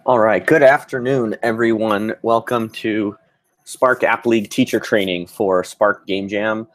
All right, good afternoon, everyone. Welcome to Spark App League teacher training for Spark Game Jam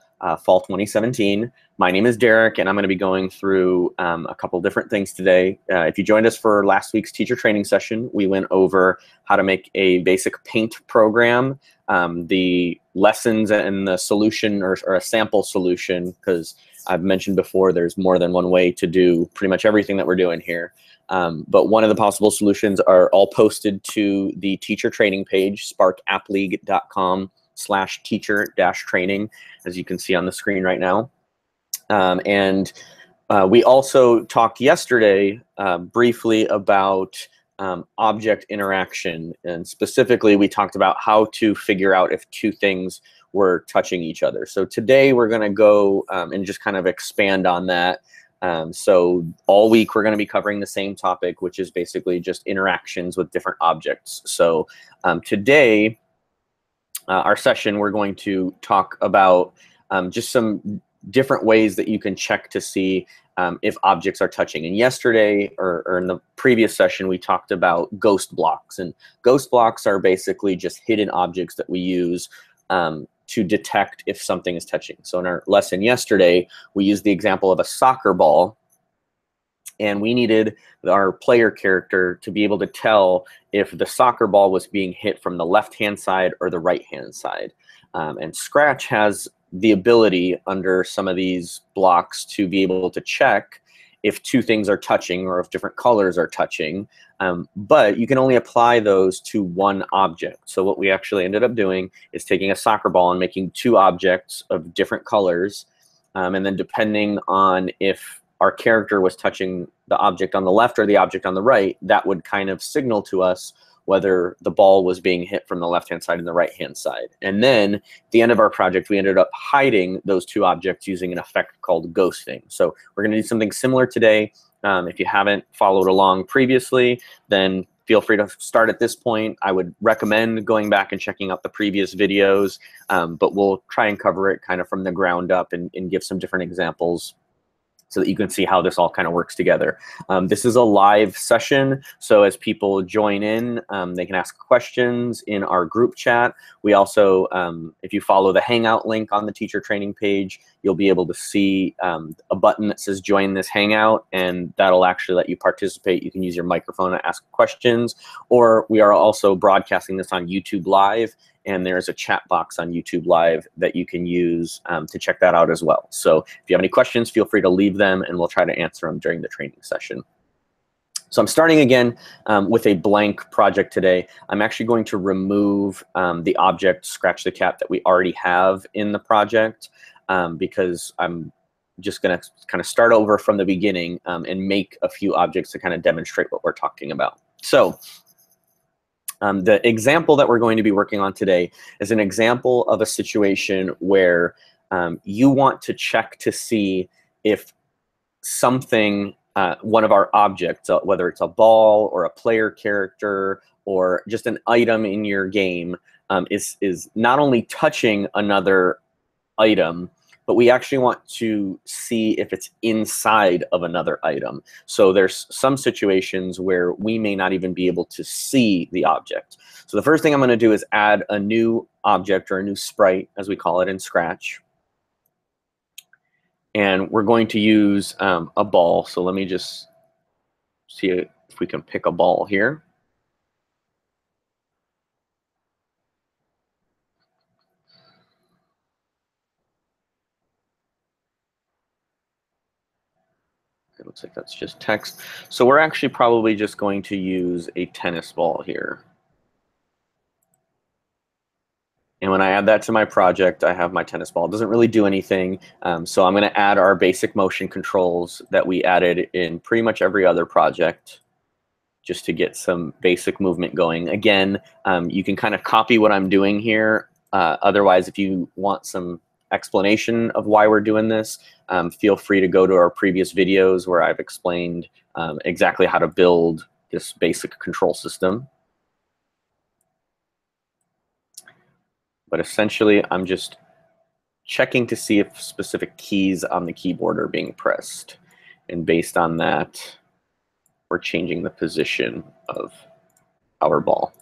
Fall 2017. My name is Derek, and I'm going to be going through a couple different things today. If you joined us for last week's teacher training session, we went over how to make a basic paint program, the lessons and the solution or a sample solution, because I've mentioned before there's more than one way to do pretty much everything that we're doing here. But one of the possible solutions are all posted to the teacher training page, sparkappleague.com/teacher-training, as you can see on the screen right now. We also talked yesterday briefly about object interaction, and specifically we talked about how to figure out if two things were touching each other. So today we're going to go and just kind of expand on that. So all week we're going to be covering the same topic, which is basically just interactions with different objects. So today, our session, we're going to talk about just some different ways that you can check to see if objects are touching. And yesterday, or in the previous session, we talked about ghost blocks. And ghost blocks are basically just hidden objects that we use to detect if something is touching. So in our lesson yesterday, we used the example of a soccer ball, and we needed our player character to be able to tell if the soccer ball was being hit from the left-hand side or the right-hand side. And Scratch has the ability under some of these blocks to be able to check if two things are touching or if different colors are touching, but you can only apply those to one object. So what we actually ended up doing is taking a soccer ball and making two objects of different colors, and then depending on if our character was touching the object on the left or the object on the right, that would kind of signal to us whether the ball was being hit from the left-hand side and the right-hand side. And then at the end of our project, we ended up hiding those two objects using an effect called ghosting. So we're going to do something similar today. If you haven't followed along previously, then feel free to start at this point. I would recommend going back and checking out the previous videos, but we'll try and cover it kind of from the ground up and give some different examples so that you can see how this all kind of works together. This is a live session, so as people join in, they can ask questions in our group chat. We also, if you follow the Hangout link on the teacher training page, you'll be able to see a button that says join this Hangout, and that'll actually let you participate. You can use your microphone to ask questions, or we are also broadcasting this on YouTube Live, and there's a chat box on YouTube Live that you can use to check that out as well. So if you have any questions, feel free to leave them, and we'll try to answer them during the training session. So I'm starting again with a blank project today. I'm actually going to remove the object Scratch the Cat that we already have in the project because I'm just going to kind of start over from the beginning and make a few objects to kind of demonstrate what we're talking about. So the example that we're going to be working on today is an example of a situation where you want to check to see if something, one of our objects, whether it's a ball or a player character or just an item in your game, is not only touching another item, but we actually want to see if it's inside of another item. So there's some situations where we may not even be able to see the object. So the first thing I'm going to do is add a new object, or a new sprite, as we call it in Scratch. And we're going to use a ball. So let me just see if we can pick a ball here. It looks like that's just text. So we're actually probably just going to use a tennis ball here. And when I add that to my project, I have my tennis ball. It doesn't really do anything. So I'm going to add our basic motion controls that we added in pretty much every other project, just to get some basic movement going. Again, you can kind of copy what I'm doing here. Otherwise, if you want some explanation of why we're doing this, feel free to go to our previous videos where I've explained exactly how to build this basic control system. But essentially, I'm just checking to see if specific keys on the keyboard are being pressed. And based on that, we're changing the position of our ball.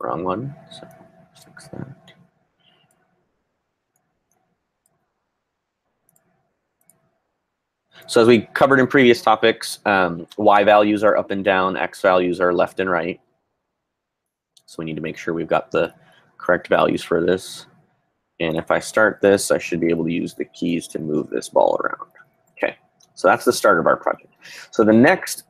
Wrong one, so fix that. So as we covered in previous topics, y values are up and down, x values are left and right. So we need to make sure we've got the correct values for this. And if I start this, I should be able to use the keys to move this ball around. Okay, so that's the start of our project. So the next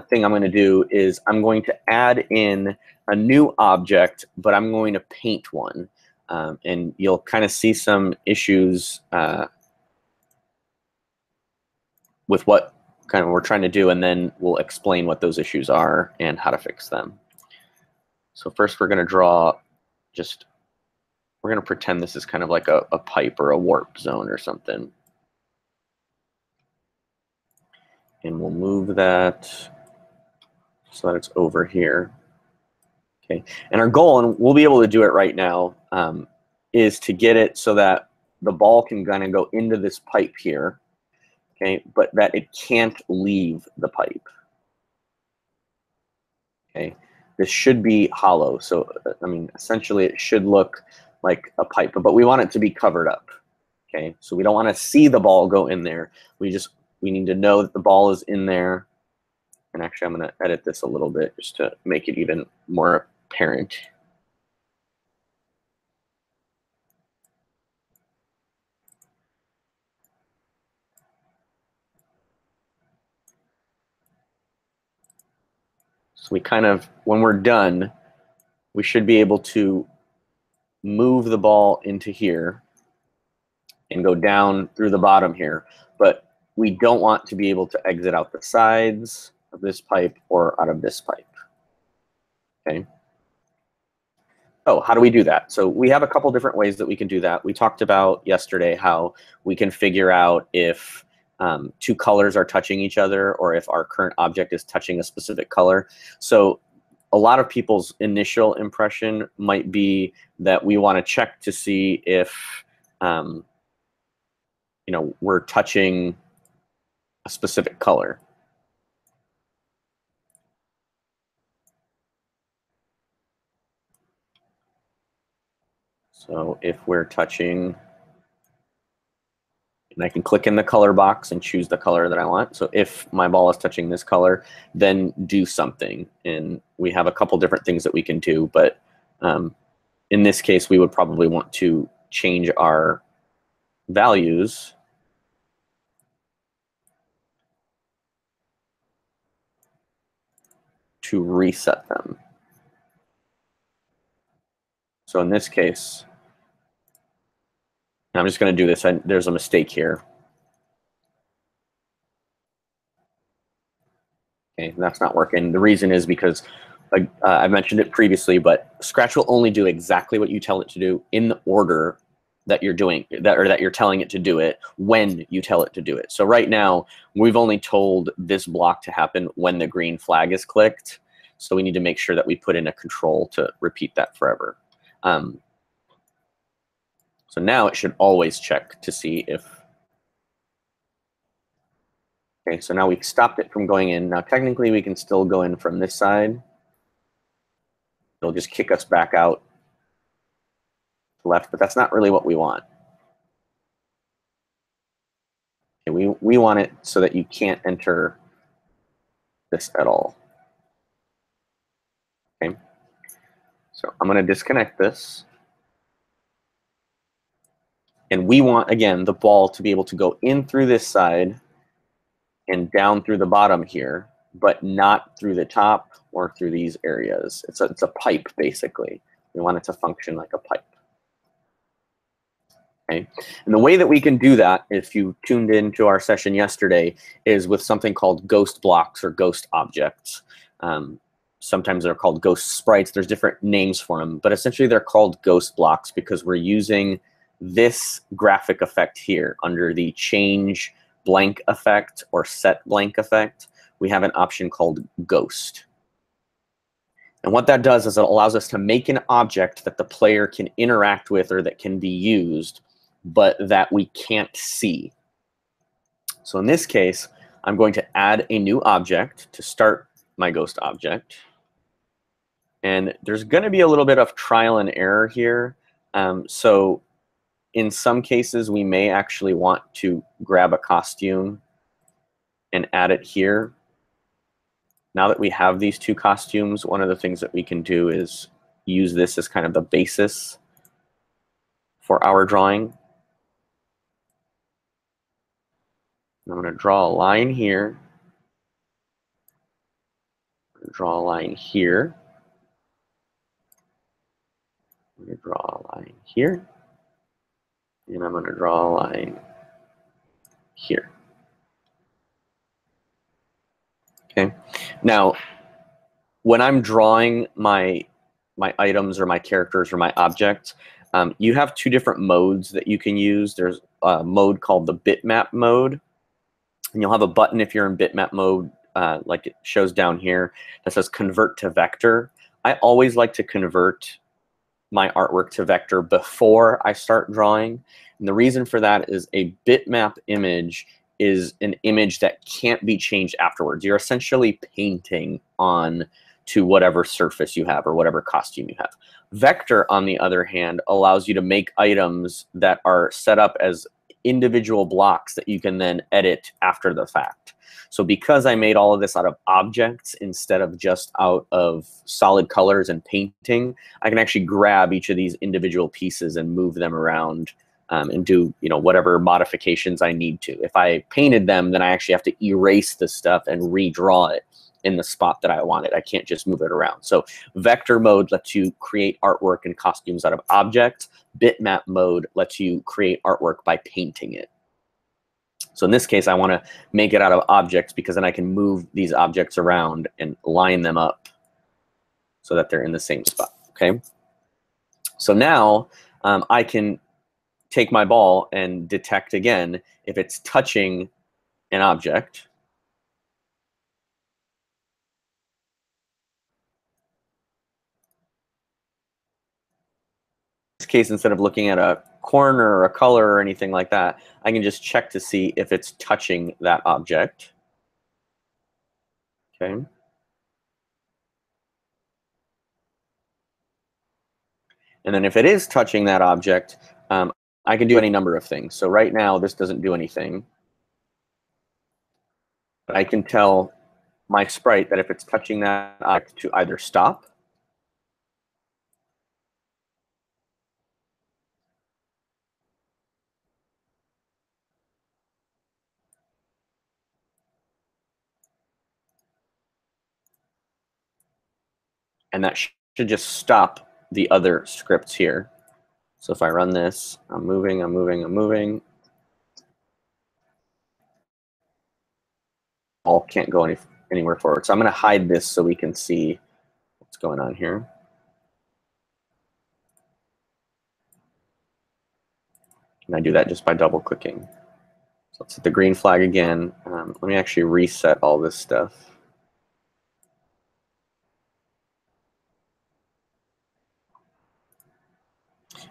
thing I'm going to do is I'm going to add in a new object, but I'm going to paint one. And you'll kind of see some issues with what kind of we're trying to do, and then we'll explain what those issues are and how to fix them. So first we're going to draw we're going to pretend this is kind of like a pipe or a warp zone or something. And we'll move that so that it's over here. Okay, and our goal, and we'll be able to do it right now, is to get it so that the ball can kind of go into this pipe here, okay, but that it can't leave the pipe. Okay, this should be hollow, so I mean, essentially it should look like a pipe, but we want it to be covered up. Okay, so we don't want to see the ball go in there. We need to know that the ball is in there. And actually, I'm going to edit this a little bit just to make it even more apparent. So we kind of, when we're done, we should be able to move the ball into here and go down through the bottom here. But we don't want to be able to exit out the sides of this pipe or out of this pipe. Okay. Oh, how do we do that? So we have a couple different ways that we can do that. We talked about yesterday how we can figure out if two colors are touching each other or if our current object is touching a specific color. So a lot of people's initial impression might be that we want to check to see if we're touching a specific color. So if we're touching, and I can click in the color box and choose the color that I want. So if my ball is touching this color, then do something. And we have a couple different things that we can do, but in this case, we would probably want to change our values to reset them. So in this case, I'm just going to do this. There's a mistake here. Okay, that's not working. The reason is because I mentioned it previously, but Scratch will only do exactly what you tell it to do in the order that you're doing that, or that you're telling it to do it when you tell it to do it. So right now, we've only told this block to happen when the green flag is clicked. So we need to make sure that we put in a control to repeat that forever. So now it should always check to see if. Okay, so now we've stopped it from going in. Now technically we can still go in from this side. It'll just kick us back out left, but that's not really what we want. Okay, we want it so that you can't enter this at all. Okay, so I'm going to disconnect this. And we want, again, the ball to be able to go in through this side and down through the bottom here, but not through the top or through these areas. It's a pipe, basically. We want it to function like a pipe. Okay. And the way that we can do that, if you tuned into our session yesterday, is with something called ghost blocks or ghost objects. Sometimes they're called ghost sprites. There's different names for them, but essentially they're called ghost blocks because we're using this graphic effect here under the change blank effect or set blank effect. We have an option called ghost. And what that does is it allows us to make an object that the player can interact with or that can be used, but that we can't see. So in this case, I'm going to add a new object to start my ghost object. And there's going to be a little bit of trial and error here. So in some cases, we may actually want to grab a costume and add it here. Now that we have these two costumes, one of the things that we can do is use this as kind of the basis for our drawing. I'm going to draw a line here. Draw a line here. I'm going to draw a line here. And I'm going to draw a line here. Okay. Now, when I'm drawing my items or my characters or my objects, you have two different modes that you can use. There's a mode called the bitmap mode. And you'll have a button if you're in bitmap mode, like it shows down here, that says convert to vector. I always like to convert my artwork to vector before I start drawing. And the reason for that is a bitmap image is an image that can't be changed afterwards. You're essentially painting on to whatever surface you have or whatever costume you have. Vector, on the other hand, allows you to make items that are set up as individual blocks that you can then edit after the fact. So because I made all of this out of objects instead of just out of solid colors and painting, I can actually grab each of these individual pieces and move them around and do, you know, whatever modifications I need to. If I painted them, then I actually have to erase the stuff and redraw it in the spot that I want it. I can't just move it around. So vector mode lets you create artwork and costumes out of objects. Bitmap mode lets you create artwork by painting it. So in this case, I want to make it out of objects because then I can move these objects around and line them up so that they're in the same spot. Okay. So now I can take my ball and detect again if it's touching an object. In this case, instead of looking at a corner or a color or anything like that, I can just check to see if it's touching that object. Okay. And then if it is touching that object, I can do any number of things. So right now, this doesn't do anything. But I can tell my sprite that if it's touching that object to either stop, and that should just stop the other scripts here. So if I run this, I'm moving, I'm moving, I'm moving. All can't go anywhere forward. So I'm going to hide this so we can see what's going on here. And I do that just by double clicking. So let's hit the green flag again. Let me actually reset all this stuff.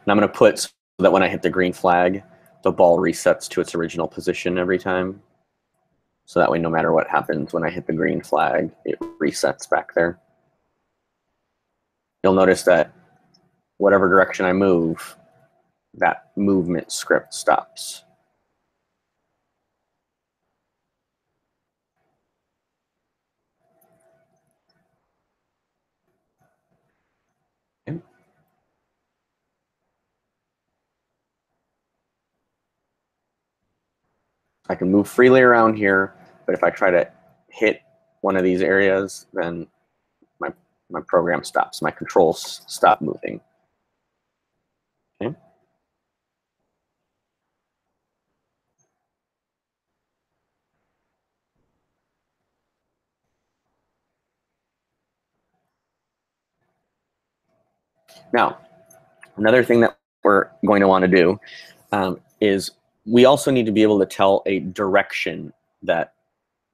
And I'm going to put so that when I hit the green flag, the ball resets to its original position every time. So that way, no matter what happens when I hit the green flag, it resets back there. You'll notice that whatever direction I move, that movement script stops. Okay. I can move freely around here, but if I try to hit one of these areas, then my program stops. My controls stop moving. Okay. Now, another thing that we're going to want to do is we also need to be able to tell a direction that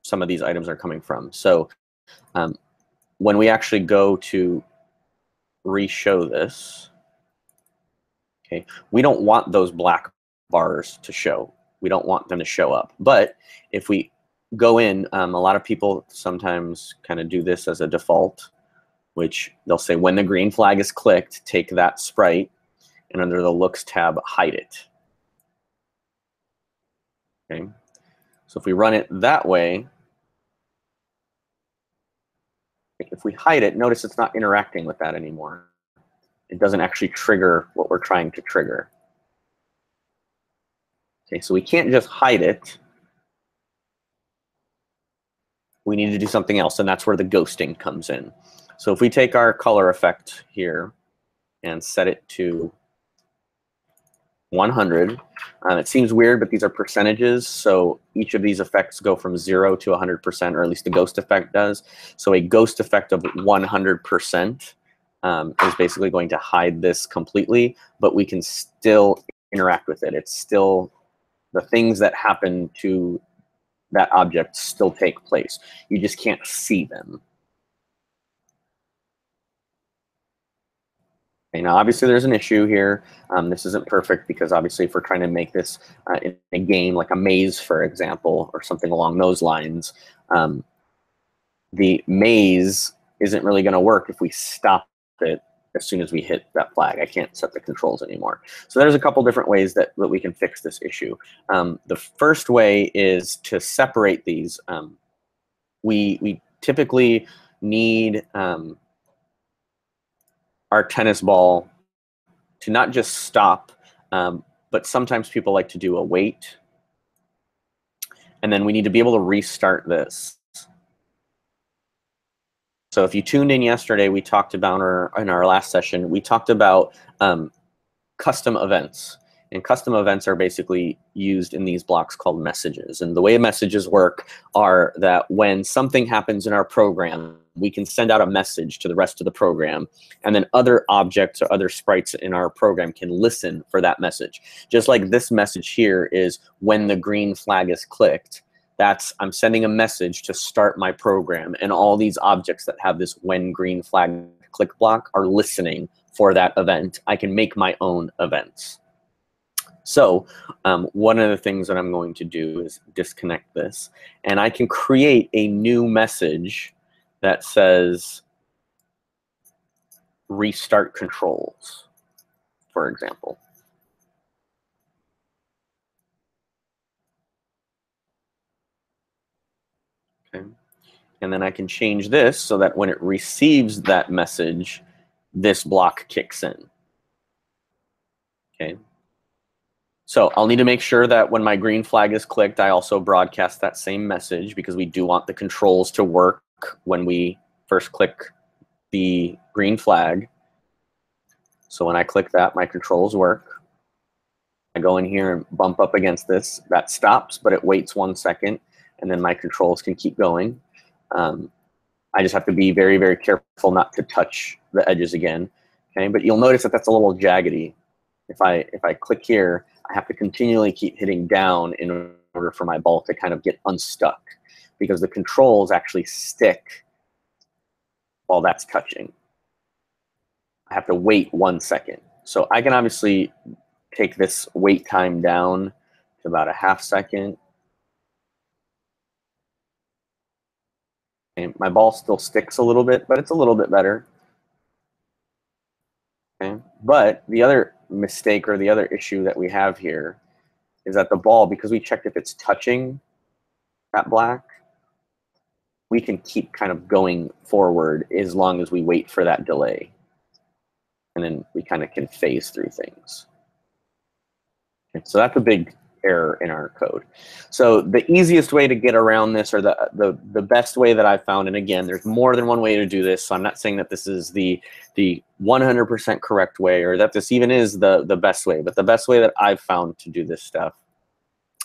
some of these items are coming from. So when we actually go to re-show this, okay, we don't want those black bars to show. We don't want them to show up. But if we go in, a lot of people sometimes kind of do this as a default, which they'll say when the green flag is clicked, take that sprite, and under the looks tab, hide it. Okay, so if we run it that way, if we hide it, notice it's not interacting with that anymore. It doesn't actually trigger what we're trying to trigger. Okay, so we can't just hide it. We need to do something else, and that's where the ghosting comes in. So if we take our color effect here and set it to 100, it seems weird, but these are percentages. So each of these effects go from 0 to 100%, or at least the ghost effect does. So a ghost effect of 100% is basically going to hide this completely, but we can still interact with it. It's still, the things that happen to that object still take place. You just can't see them. Okay, now obviously there's an issue here. This isn't perfect because obviously if we're trying to make this in a game like a maze, for example, or something along those lines, the maze isn't really going to work if we stop it as soon as we hit that flag. I can't set the controls anymore. So there's a couple different ways that we can fix this issue. The first way is to separate these. We typically need our tennis ball to not just stop, but sometimes people like to do a wait. And then we need to be able to restart this. So if you tuned in yesterday, we talked about, or in our last session, we talked about custom events. And custom events are basically used in these blocks called messages. And the way messages work are that when something happens in our program, we can send out a message to the rest of the program, and then other objects or other sprites in our program can listen for that message. Just like this message here is when the green flag is clicked, that's I'm sending a message to start my program, and all these objects that have this when green flag click block are listening for that event. I can make my own events. So one of the things that I'm going to do is disconnect this, and I can create a new message that says restart controls, for example. Okay. And then I can change this so that when it receives that message, this block kicks in. Okay. So I'll need to make sure that when my green flag is clicked, I also broadcast that same message, because we do want the controls to work when we first click the green flag. So when I click that, my controls work. I go in here and bump up against this. That stops, but it waits 1 second, and then my controls can keep going. I just have to be very, very careful not to touch the edges again. Okay, but you'll notice that that's a little jaggedy. If I click here, I have to continually keep hitting down in order for my ball to kind of get unstuck, because the controls actually stick while that's touching. I have to wait 1 second. So I can obviously take this wait time down to about a ½ second. And my ball still sticks a little bit, but it's a little bit better. Okay. But the other mistake, or the other issue that we have here, is that the ball, because we checked if it's touching that black, we can keep kind of going forward as long as we wait for that delay. And then we kind of can phase through things. Okay, so that's a big error in our code. So the easiest way to get around this, or the best way that I've found, and again, there's more than one way to do this, so I'm not saying that this is the 100% correct way, or that this even is the best way, but the best way that I've found to do this stuff.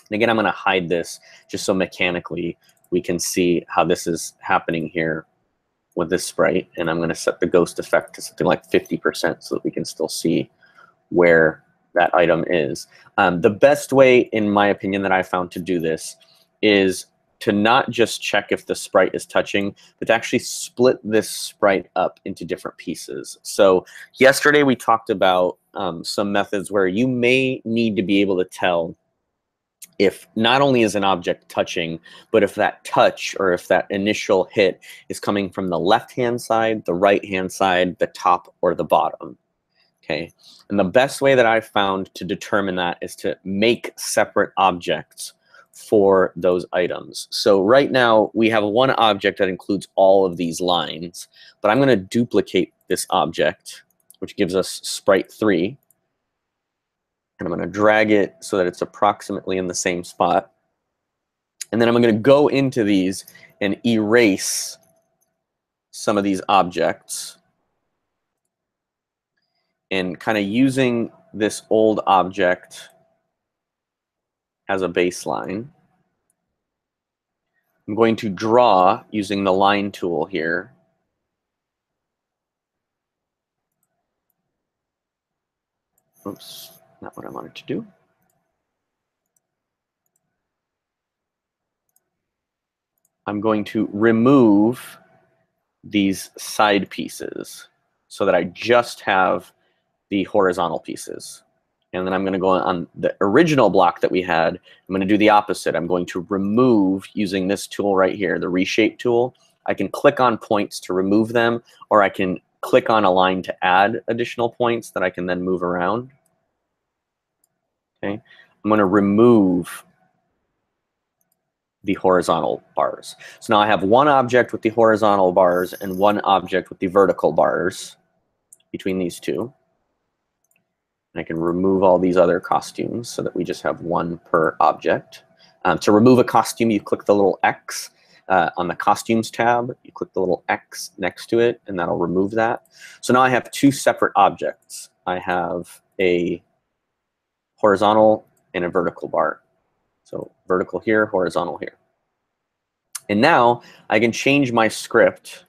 And again, I'm going to hide this just so mechanically we can see how this is happening here with this sprite. And I'm going to set the ghost effect to something like 50% so that we can still see where that item is. The best way, in my opinion, that I found to do this is to not just check if the sprite is touching, but to actually split this sprite up into different pieces. So yesterday we talked about some methods where you may need to be able to tell if not only is an object touching, but if that touch or if that initial hit is coming from the left-hand side, the right-hand side, the top, or the bottom. Okay, and the best way that I've found to determine that is to make separate objects for those items. So right now we have one object that includes all of these lines, but I'm going to duplicate this object, which gives us sprite 3. And I'm going to drag it so that it's approximately in the same spot. And then I'm going to go into these and erase some of these objects. And kind of using this old object as a baseline, I'm going to draw using the line tool here. Oops. Not what I wanted to do. I'm going to remove these side pieces so that I just have the horizontal pieces. And then I'm going to go on the original block that we had. I'm going to do the opposite. I'm going to remove using this tool right here, the reshape tool. I can click on points to remove them, or I can click on a line to add additional points that I can then move around. Okay, I'm going to remove the horizontal bars. So now I have one object with the horizontal bars and one object with the vertical bars between these two. And I can remove all these other costumes so that we just have one per object. To remove a costume, you click the little X on the Costumes tab. You click the little X next to it, and that'll remove that. So now I have two separate objects. I have a horizontal and a vertical bar. So vertical here, horizontal here. And now I can change my script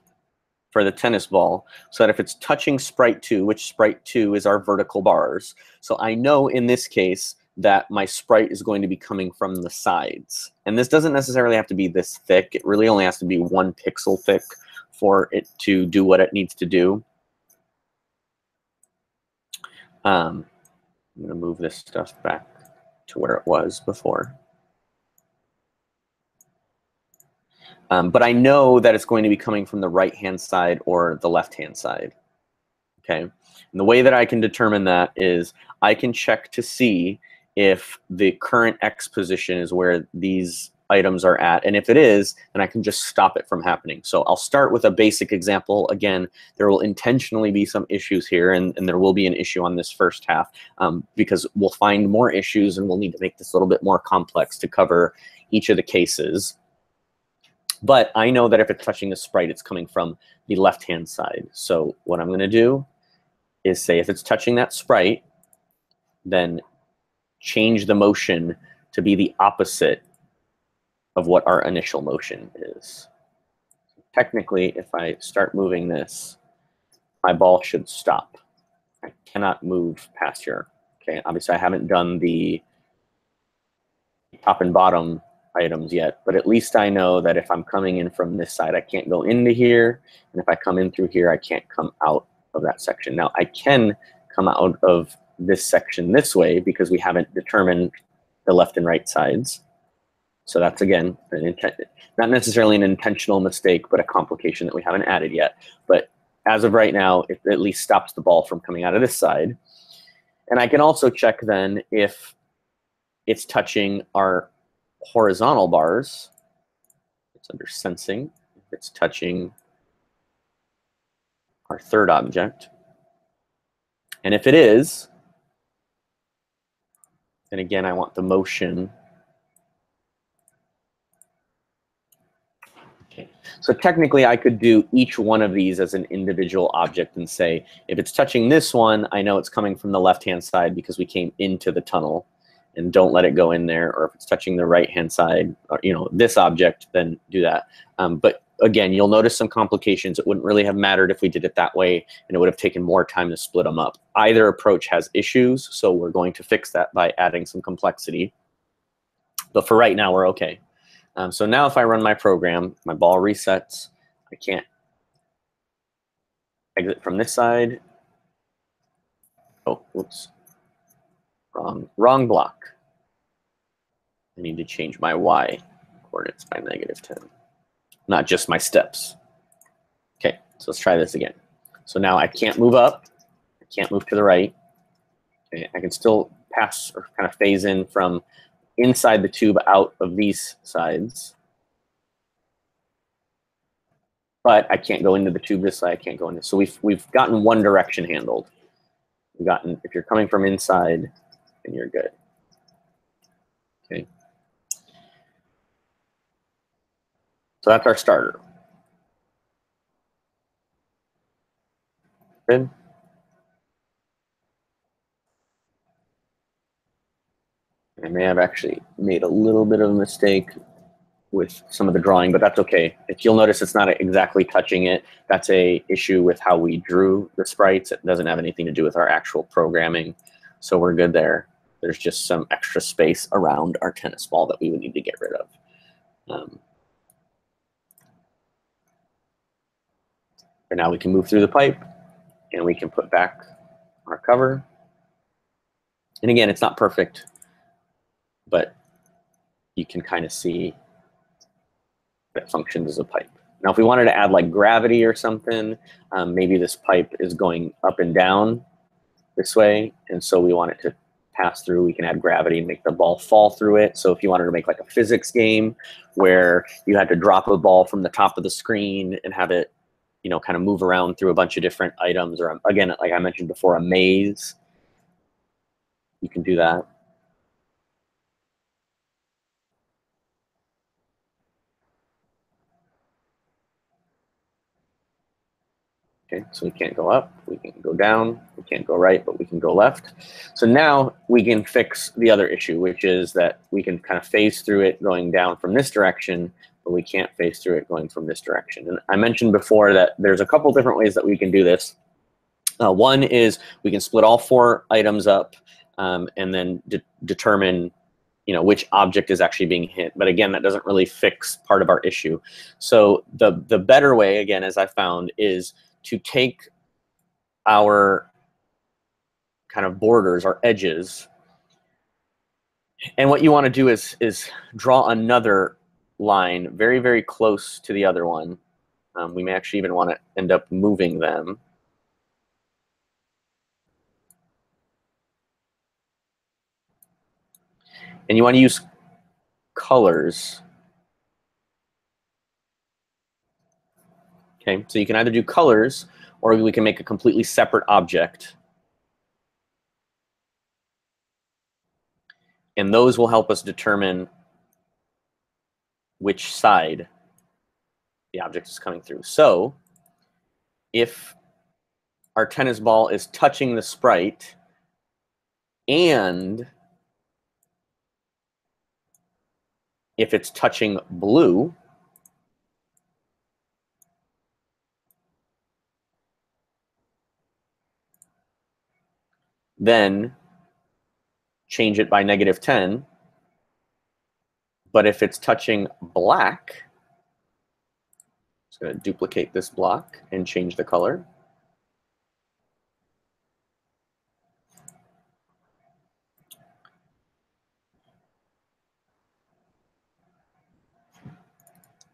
for the tennis ball so that if it's touching sprite 2, which sprite 2 is our vertical bars, so I know in this case that my sprite is going to be coming from the sides. And this doesn't necessarily have to be this thick. It really only has to be 1 pixel thick for it to do what it needs to do. I'm going to move this stuff back to where it was before. But I know that it's going to be coming from the right-hand side or the left-hand side. Okay, and the way that I can determine that is I can check to see if the current X position is where these items are at. And if it is, then I can just stop it from happening. So I'll start with a basic example. Again, there will intentionally be some issues here, and there will be an issue on this first half because we'll find more issues and we'll need to make this a little bit more complex to cover each of the cases. But I know that if it's touching the sprite, it's coming from the left-hand side. So what I'm going to do is say if it's touching that sprite, then change the motion to be the opposite of what our initial motion is. Technically, if I start moving this, my ball should stop. I cannot move past here. Okay, obviously I haven't done the top and bottom items yet, but at least I know that if I'm coming in from this side, I can't go into here, and if I come in through here, I can't come out of that section. Now I can come out of this section this way because we haven't determined the left and right sides. So that's, again, not necessarily an intentional mistake, but a complication that we haven't added yet. But as of right now, it at least stops the ball from coming out of this side. And I can also check then if it's touching our horizontal bars. It's under sensing. If it's touching our third object. And if it is, then again, I want the motion. Okay. So technically, I could do each one of these as an individual object and say, if it's touching this one, I know it's coming from the left-hand side because we came into the tunnel, and don't let it go in there. Or if it's touching the right-hand side, or, this object, then do that. But again, you'll notice some complications. It wouldn't really have mattered if we did it that way, and it would have taken more time to split them up. Either approach has issues, so we're going to fix that by adding some complexity. But for right now, we're okay. So now if I run my program, my ball resets. I can't exit from this side. Oh, whoops. Wrong block. I need to change my y coordinates by -10, not just my steps. Okay, so let's try this again. So now I can't move up. I can't move to the right. Okay, I can still pass or kind of phase in from inside the tube out of these sides. But I can't go into the tube this side. I can't go into. So we've gotten one direction handled. We've gotten, if you're coming from inside, then you're good. Okay. So that's our starter. Good. I may have actually made a little bit of a mistake with some of the drawing, but that's okay. If you'll notice, it's not exactly touching it. That's a issue with how we drew the sprites. It doesn't have anything to do with our actual programming. So we're good there. There's just some extra space around our tennis ball that we would need to get rid of. And now we can move through the pipe and we can put back our cover. And again, it's not perfect, but you can kind of see that functions as a pipe. Now, if we wanted to add like gravity or something, maybe this pipe is going up and down this way, and so we want it to pass through. We can add gravity and make the ball fall through it. So if you wanted to make like a physics game where you had to drop a ball from the top of the screen and have it, you know, kind of move around through a bunch of different items, or again, like I mentioned before, a maze, you can do that. Okay, so we can't go up, we can go down, we can't go right, but we can go left. So now we can fix the other issue, which is that we can kind of phase through it going down from this direction, but we can't phase through it going from this direction. And I mentioned before that there's a couple different ways that we can do this. One is we can split all 4 items up and then determine, you know, which object is actually being hit. But again, that doesn't really fix part of our issue. So the better way, again, as I found, is to take our kind of borders, our edges, and what you want to do is draw another line very, very close to the other one. We may actually even want to end up moving them. And you want to use colors. Okay, so you can either do colors or we can make a completely separate object. And those will help us determine which side the object is coming through. So if our tennis ball is touching the sprite and if it's touching blue, then change it by -10. But if it's touching black, I'm just going to duplicate this block and change the color.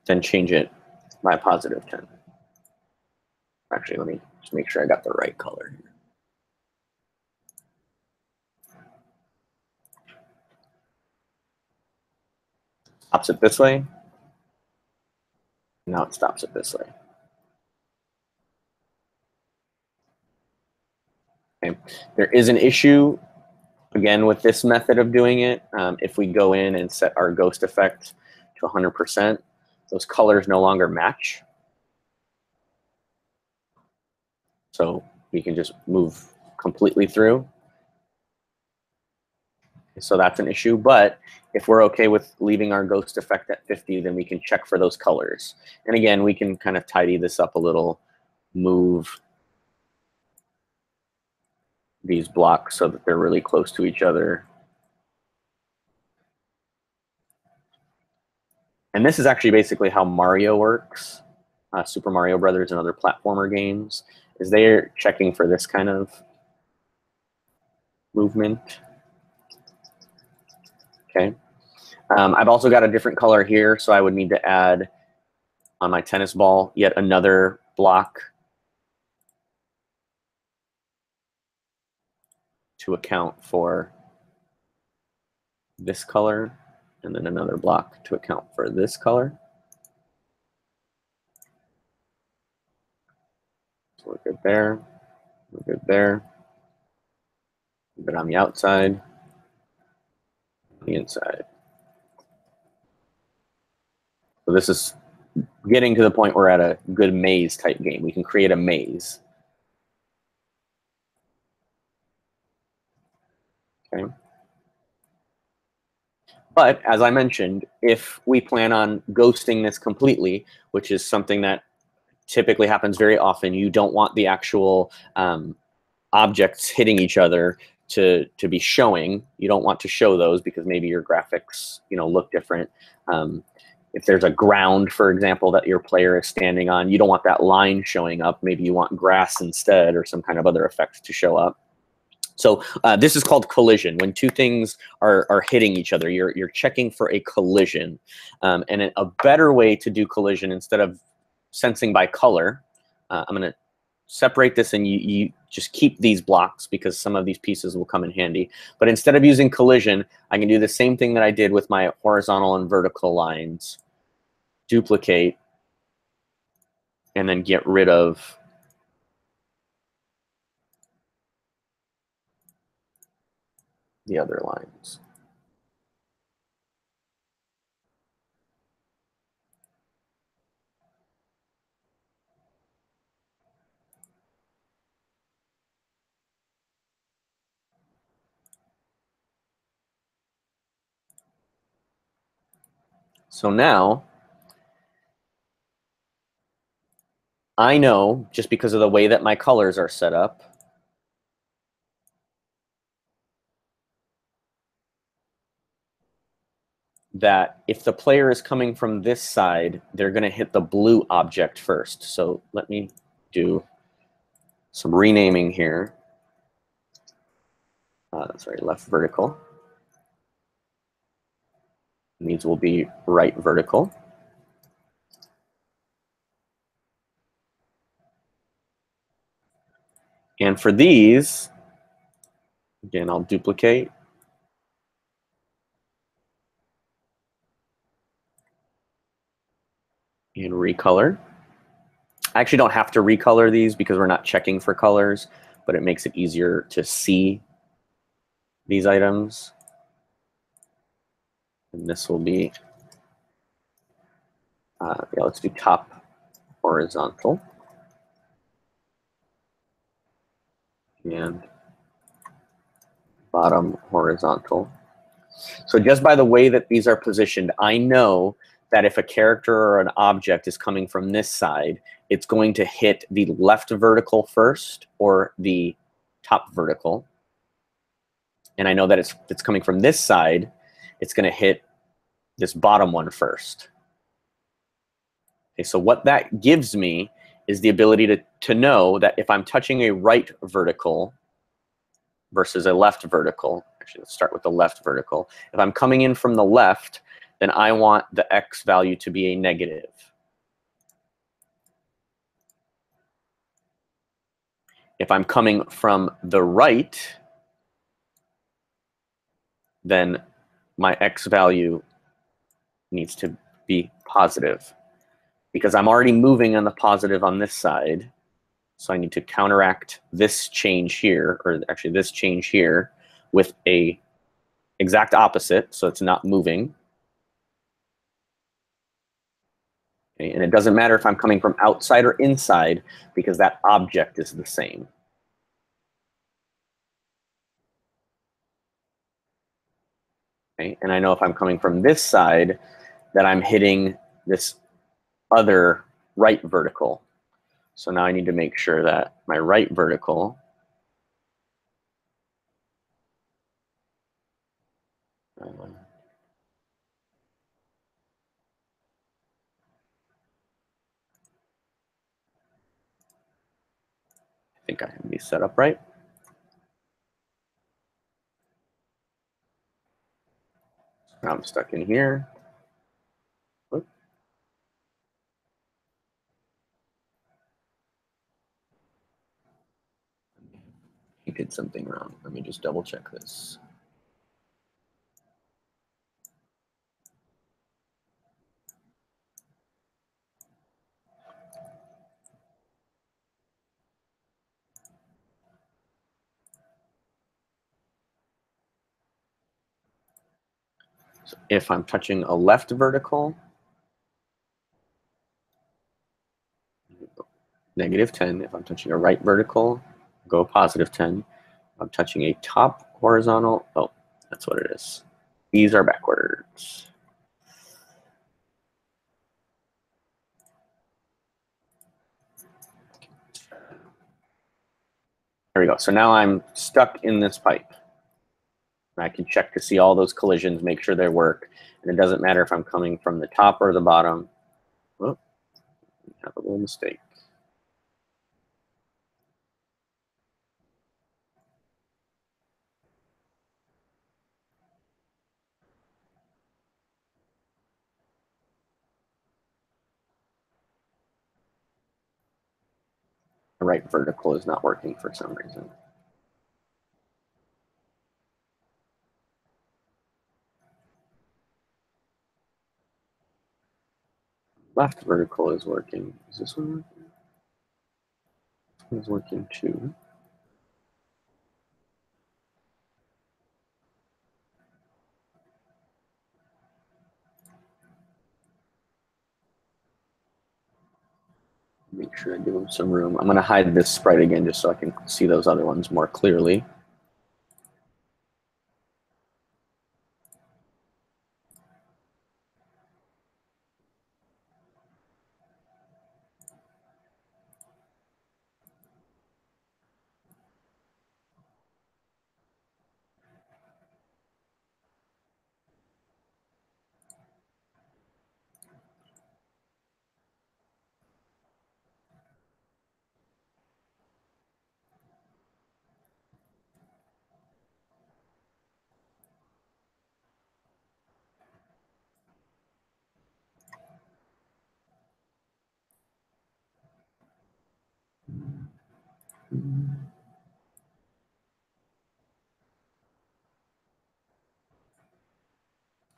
Then change it by +10. Actually, let me just make sure I got the right color here. Stops it this way. Now it stops it this way. Okay. There is an issue, again, with this method of doing it. If we go in and set our ghost effect to 100%, those colors no longer match. So we can just move completely through. So that's an issue. But if we're okay with leaving our ghost effect at 50, then we can check for those colors. And again, we can kind of tidy this up a little, move these blocks so that they're really close to each other. And this is actually basically how Mario works. Super Mario Brothers and other platformer games, is they're checking for this kind of movement. Okay. I've also got a different color here, so I would need to add on my tennis ball yet another block to account for this color, and then another block to account for this color. So we're good there. We're good there. Good on the outside, the inside. So this is getting to the point where we're at a good maze type game. We can create a maze. Okay. But as I mentioned, if we plan on ghosting this completely, which is something that typically happens very often, you don't want the actual objects hitting each other to be showing. You don't want to show those because maybe your graphics, look different. If there's a ground, for example, that your player is standing on, you don't want that line showing up. Maybe you want grass instead or some kind of other effect to show up. So this is called collision. When two things are hitting each other, you're checking for a collision. And a better way to do collision, instead of sensing by color, I'm going to separate this, and you just keep these blocks because some of these pieces will come in handy. But instead of using collision, I can do the same thing that I did with my horizontal and vertical lines. Duplicate, and then get rid of the other lines. So now I know, just because of the way that my colors are set up, that if the player is coming from this side, they're going to hit the blue object first. So let me do some renaming here. Sorry, left vertical. These will be right vertical. And for these, again, I'll duplicate. And recolor. I actually don't have to recolor these because we're not checking for colors, but it makes it easier to see these items. And this will be, yeah, let's do top horizontal. And bottom horizontal. So just by the way that these are positioned, I know that if a character or an object is coming from this side, it's going to hit the left vertical first or the top vertical. And I know that it's coming from this side, it's going to hit this bottom one first. Okay, so what that gives me is the ability to know that if I'm touching a right vertical versus a left vertical, actually let's start with the left vertical. If I'm coming in from the left, then I want the X value to be a negative. If I'm coming from the right, then my X value needs to be positive because I'm already moving on the positive on this side. So I need to counteract this change here, or actually this change here, with a exact opposite, so it's not moving. Okay, and it doesn't matter if I'm coming from outside or inside because that object is the same. Okay, and I know if I'm coming from this side that I'm hitting this other right vertical. So now I need to make sure that my right vertical think I have these set up right. Now I'm stuck in here. Whoop. He did something wrong. Let me just double check this. So if I'm touching a left vertical, -10. If I'm touching a right vertical, go +10. If I'm touching a top horizontal, oh, that's what it is. These are backwards. There we go. So now I'm stuck in this pipe. I can check to see all those collisions, make sure they work. And it doesn't matter if I'm coming from the top or the bottom. Oh, have a little mistake. The right vertical is not working for some reason. Left vertical is working. Is this one working? This one's working too. Make sure I give them some room. I'm going to hide this sprite again just so I can see those other ones more clearly.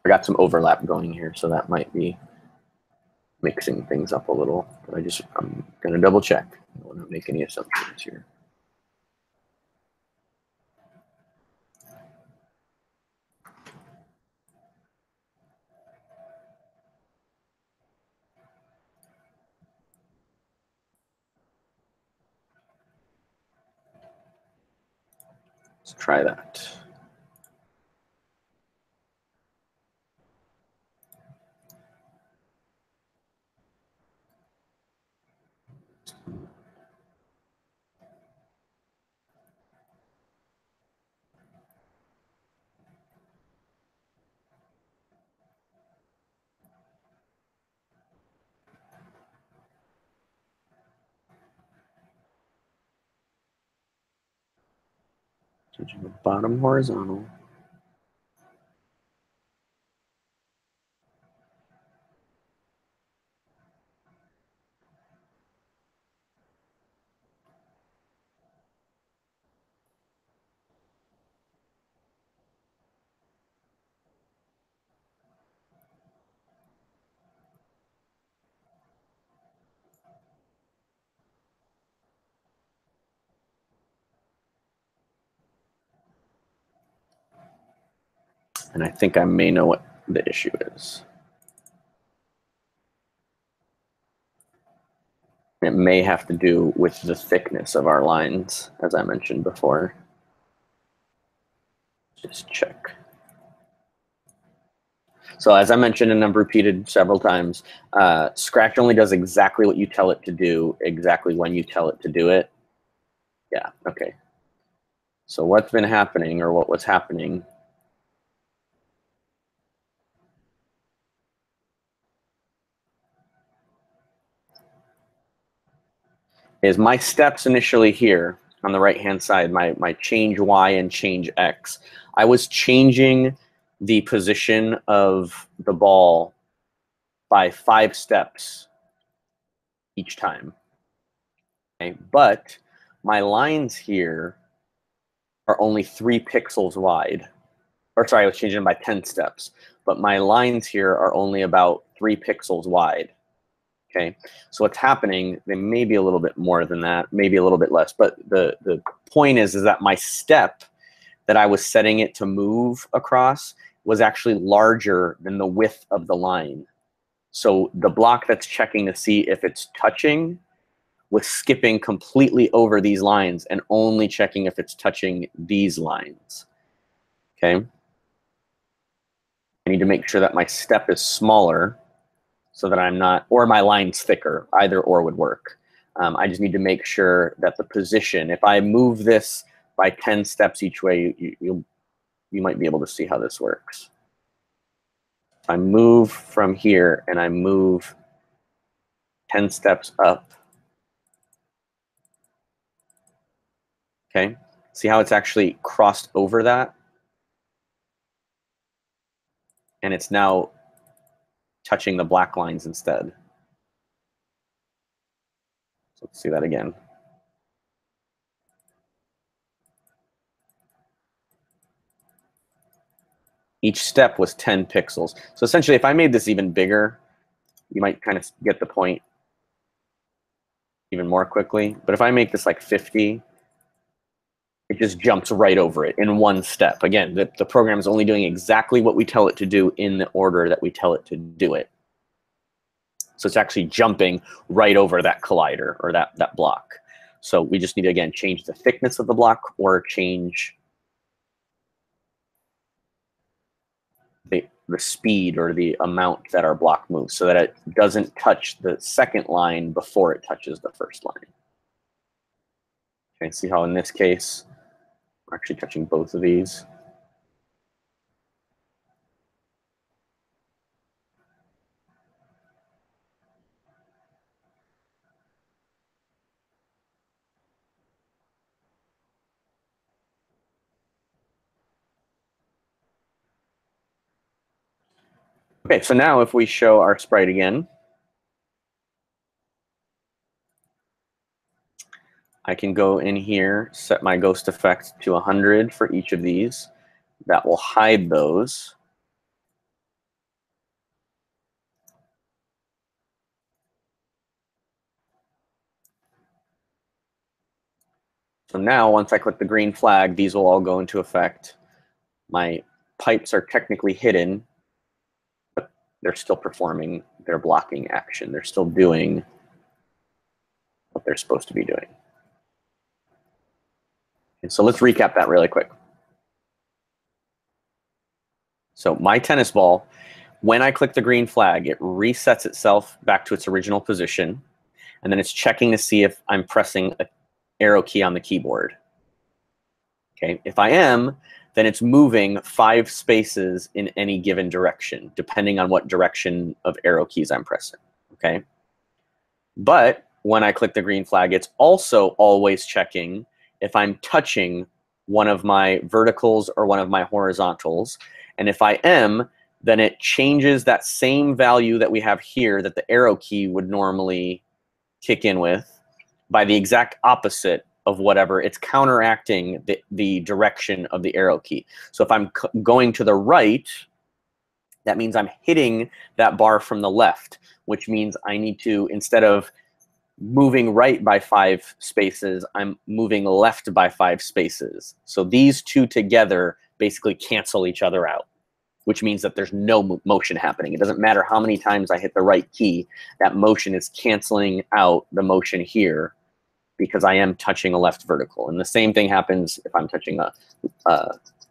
I got some overlap going here, so that might be mixing things up a little. But I'm going to double check. I don't want to make any assumptions here. Let's try that. Changing the bottom horizontal. And I think I may know what the issue is. It may have to do with the thickness of our lines, as I mentioned before. Just check. So as I mentioned and I've repeated several times, Scratch only does exactly what you tell it to do, exactly when you tell it to do it. Yeah, okay. So what's been happening, or what was happening, is my steps initially here on the right-hand side, my change Y and change X, I was changing the position of the ball by 5 steps each time. Okay? But my lines here are only 3 pixels wide. Or sorry, I was changing them by 10 steps. But my lines here are only about 3 pixels wide. Okay, so what's happening, they may be a little bit more than that, maybe a little bit less, but the point is that my step that I was setting it to move across was actually larger than the width of the line. So the block that's checking to see if it's touching was skipping completely over these lines and only checking if it's touching these lines. Okay, I need to make sure that my step is smaller so that I'm not, or my line's thicker, either or would work. I just need to make sure that the position, if I move this by 10 steps each way, you might be able to see how this works. If I move from here and I move 10 steps up, okay, see how it's actually crossed over that? And it's now touching the black lines instead. So let's see that again. Each step was 10 pixels. So essentially, if I made this even bigger, you might kind of get the point even more quickly. But if I make this like 50, it just jumps right over it in one step. Again, the program is only doing exactly what we tell it to do in the order that we tell it to do it. So it's actually jumping right over that collider or that block. So we just need to, again, change the thickness of the block or change the speed or the amount that our block moves so that it doesn't touch the second line before it touches the first line. Okay, see how in this case, we're actually touching both of these. Okay, so now if we show our sprite again, I can go in here, set my ghost effect to 100 for each of these. That will hide those. So now once I click the green flag, these will all go into effect. My pipes are technically hidden, but they're still performing their blocking action. They're still doing what they're supposed to be doing. And so let's recap that really quick. So my tennis ball, when I click the green flag, it resets itself back to its original position, and then it's checking to see if I'm pressing an arrow key on the keyboard. Okay, if I am, then it's moving 5 spaces in any given direction, depending on what direction of arrow keys I'm pressing. Okay, but when I click the green flag, it's also always checking if I'm touching one of my verticals or one of my horizontals. And if I am, then it changes that same value that we have here that the arrow key would normally kick in with by the exact opposite of whatever. It's counteracting the direction of the arrow key. So if I'm going to the right, that means I'm hitting that bar from the left, which means I need to, instead of moving right by 5 spaces, I'm moving left by 5 spaces. So these two together basically cancel each other out, which means that there's no motion happening. It doesn't matter how many times I hit the right key, that motion is canceling out the motion here because I am touching a left vertical. And the same thing happens if I'm touching a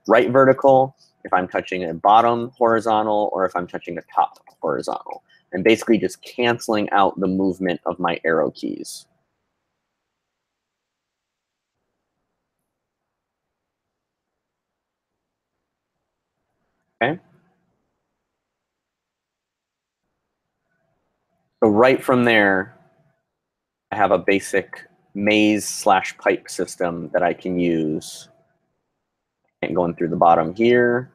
right vertical, if I'm touching a bottom horizontal, or if I'm touching a top horizontal. And basically just canceling out the movement of my arrow keys. Okay. So right from there, I have a basic maze/pipe system that I can use. And going through the bottom here,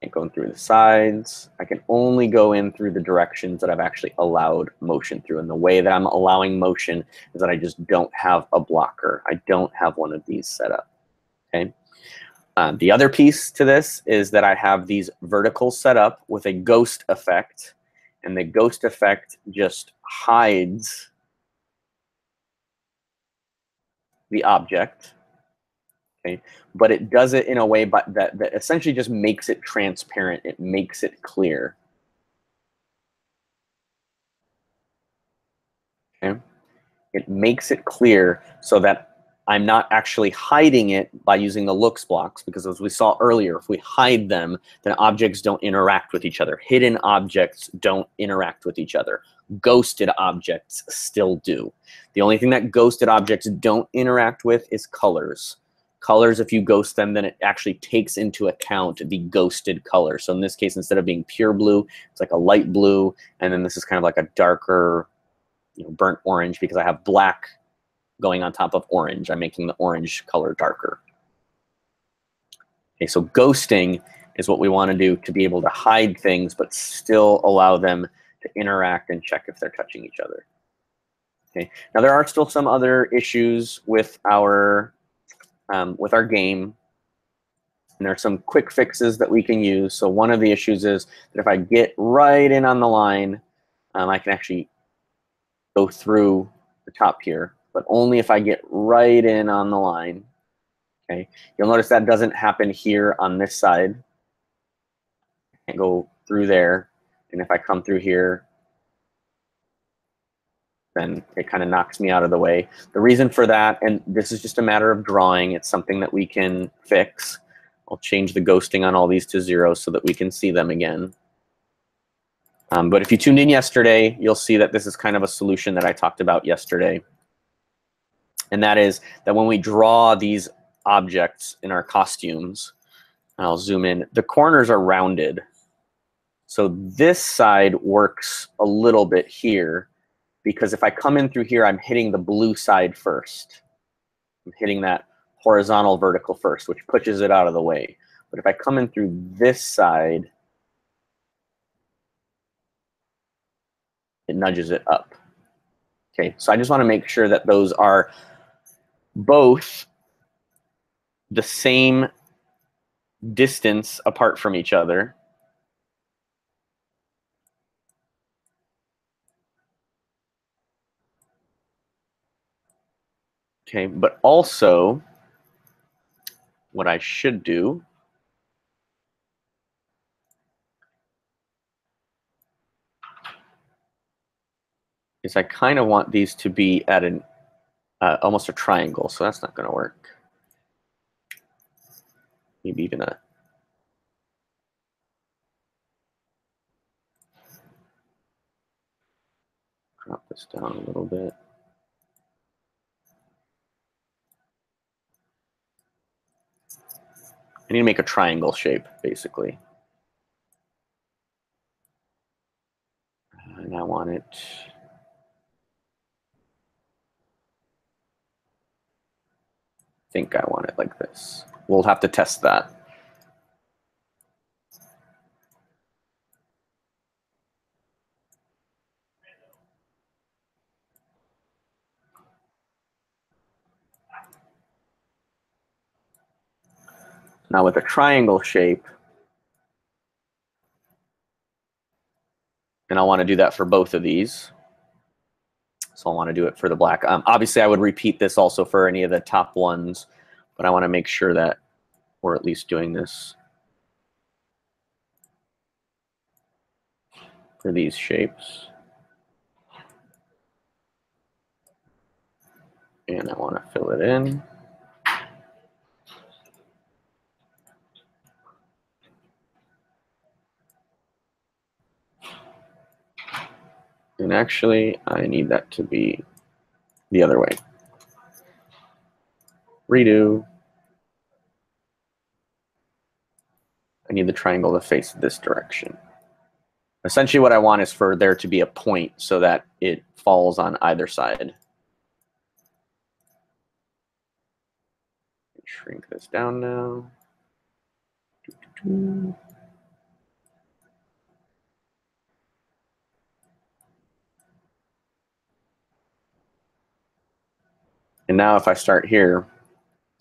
and going through the sides. I can only go in through the directions that I've actually allowed motion through. And the way that I'm allowing motion is that I just don't have a blocker. I don't have one of these set up. Okay. The other piece to this is that I have these verticals set up with a ghost effect, and the ghost effect just hides the object. Okay, but it does it in a way that essentially just makes it transparent. It makes it clear. Okay, it makes it clear so that I'm not actually hiding it by using the looks blocks, because as we saw earlier, if we hide them, then objects don't interact with each other. Hidden objects don't interact with each other. Ghosted objects still do. The only thing that ghosted objects don't interact with is colors. Colors, if you ghost them, then it actually takes into account the ghosted color. So in this case, instead of being pure blue, it's like a light blue, and then this is kind of like a darker, burnt orange, because I have black going on top of orange. I'm making the orange color darker. Okay, so ghosting is what we want to do to be able to hide things, but still allow them to interact and check if they're touching each other. Okay. Now there are still some other issues with our game, and there are some quick fixes that we can use. So one of the issues is that if I get right in on the line, I can actually go through the top here, but only if I get right in on the line. Okay, you'll notice that doesn't happen here on this side. I can't go through there, and if I come through here, then it kind of knocks me out of the way. The reason for that, and this is just a matter of drawing, it's something that we can fix. I'll change the ghosting on all these to 0 so that we can see them again. But if you tuned in yesterday, you'll see that this is kind of a solution that I talked about yesterday. And that is that when we draw these objects in our costumes, and I'll zoom in, the corners are rounded. So this side works a little bit here, because if I come in through here, I'm hitting the blue side first. I'm hitting that horizontal vertical first, which pushes it out of the way. But if I come in through this side, it nudges it up. Okay, so I just want to make sure that those are both the same distance apart from each other. Okay, but also what I should do is I kind of want these to be at an almost a triangle, so that's not going to work. Maybe even a drop this down a little bit. I need to make a triangle shape, basically. And I want it, I think I want it like this. We'll have to test that. Now with a triangle shape, and I want to do that for both of these. So I want to do it for the black. Obviously, I would repeat this also for any of the top ones, but I want to make sure that we're at least doing this for these shapes. And I want to fill it in. And actually, I need that to be the other way. Redo. I need the triangle to face this direction. Essentially what I want is for there to be a point so that it falls on either side. Shrink this down now. And now if I start here,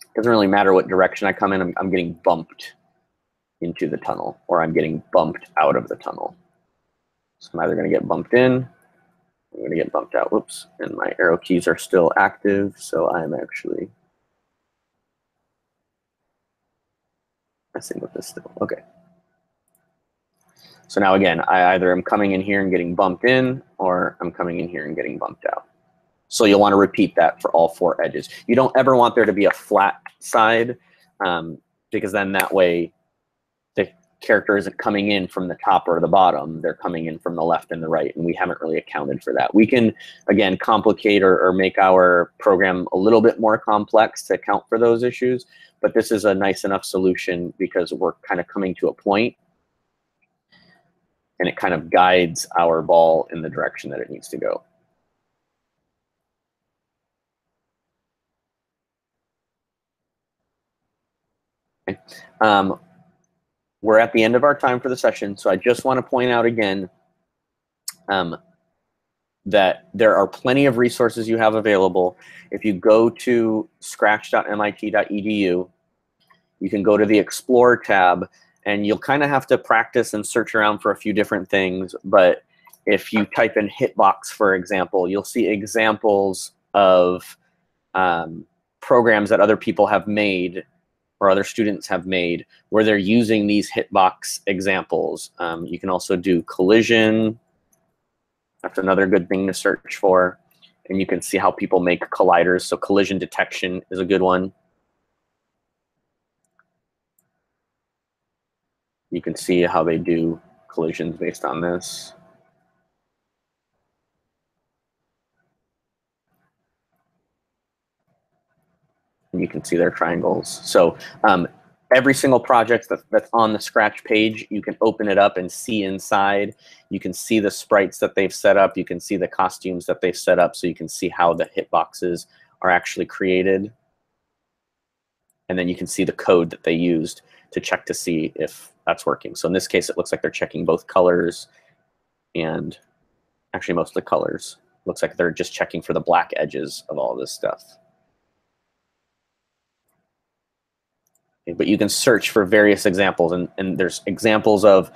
it doesn't really matter what direction I come in, I'm getting bumped into the tunnel, or I'm getting bumped out of the tunnel. So I'm either going to get bumped in, I'm going to get bumped out. Whoops, and my arrow keys are still active, so I'm actually messing with this still. Okay. So now again, I either am coming in here and getting bumped in, or I'm coming in here and getting bumped out. So you'll want to repeat that for all 4 edges. You don't ever want there to be a flat side, because then that way the character isn't coming in from the top or the bottom. They're coming in from the left and the right, and we haven't really accounted for that. We can, again, complicate or make our program a little bit more complex to account for those issues, but this is a nice enough solution because we're kind of coming to a point, and it kind of guides our ball in the direction that it needs to go. Okay. We're at the end of our time for the session, so I just want to point out again that there are plenty of resources you have available. If you go to scratch.mit.edu, you can go to the Explore tab, and you'll kind of have to practice and search around for a few different things. But if you type in Hitbox, for example, you'll see examples of programs that other people have made or other students have made where they're using these hitbox examples. You can also do collision. That's another good thing to search for. And you can see how people make colliders. So collision detection is a good one. You can see how they do collisions based on this. And you can see their triangles. So every single project that's on the Scratch page, you can open it up and see inside. You can see the sprites that they've set up. You can see the costumes that they've set up, so you can see how the hitboxes are actually created. And then you can see the code that they used to check to see if that's working. So in this case, it looks like they're checking both colors and actually most of the colors. Looks like they're just checking for the black edges of all this stuff. But you can search for various examples, and there's examples of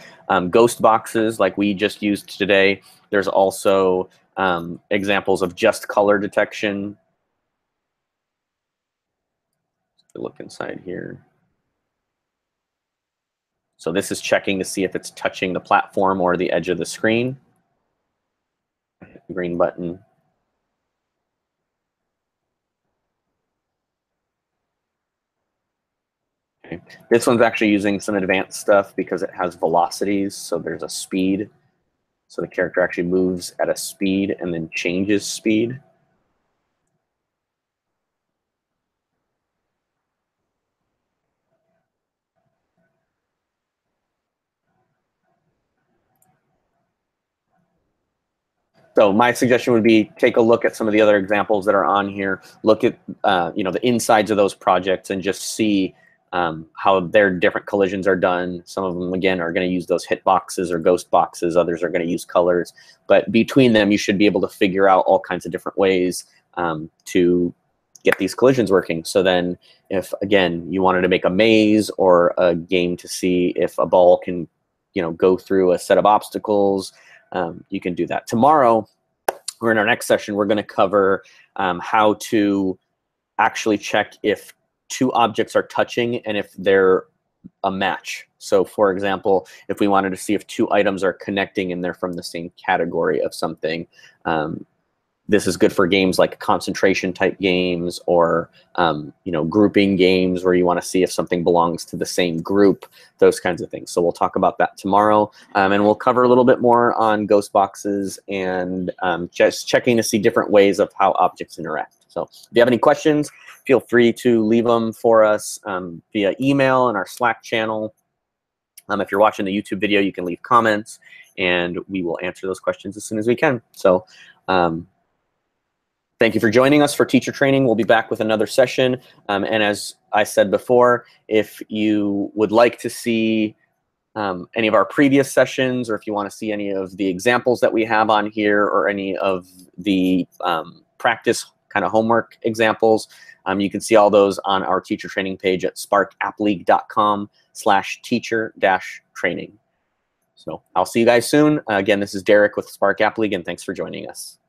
ghost boxes like we just used today. There's also examples of just color detection. Let's look inside here. So this is checking to see if it's touching the platform or the edge of the screen. Hit the green button. Okay. This one's actually using some advanced stuff because it has velocities, so there's a speed. So the character actually moves at a speed and then changes speed. So my suggestion would be take a look at some of the other examples that are on here. Look at the insides of those projects and just see how their different collisions are done. Some of them, again, are going to use those hit boxes or ghost boxes. Others are going to use colors. But between them, you should be able to figure out all kinds of different ways to get these collisions working. So then if, again, you wanted to make a maze or a game to see if a ball can go through a set of obstacles, you can do that. Tomorrow, or in our next session, we're going to cover how to actually check if 2 objects are touching and if they're a match. So for example, if we wanted to see if 2 items are connecting and they're from the same category of something, this is good for games like concentration type games or grouping games where you want to see if something belongs to the same group, those kinds of things. So we'll talk about that tomorrow, and we'll cover a little bit more on ghost boxes and just checking to see different ways of how objects interact. So if you have any questions, feel free to leave them for us via email in our Slack channel. If you're watching the YouTube video, you can leave comments, and we will answer those questions as soon as we can. So Thank you for joining us for teacher training. We'll be back with another session. And as I said before, if you would like to see any of our previous sessions, or if you want to see any of the examples that we have on here, or any of the practice kind of homework examples, you can see all those on our teacher training page at sparkappleague.com/teacher-training. So I'll see you guys soon. Again, this is Derek with Spark App League, and thanks for joining us.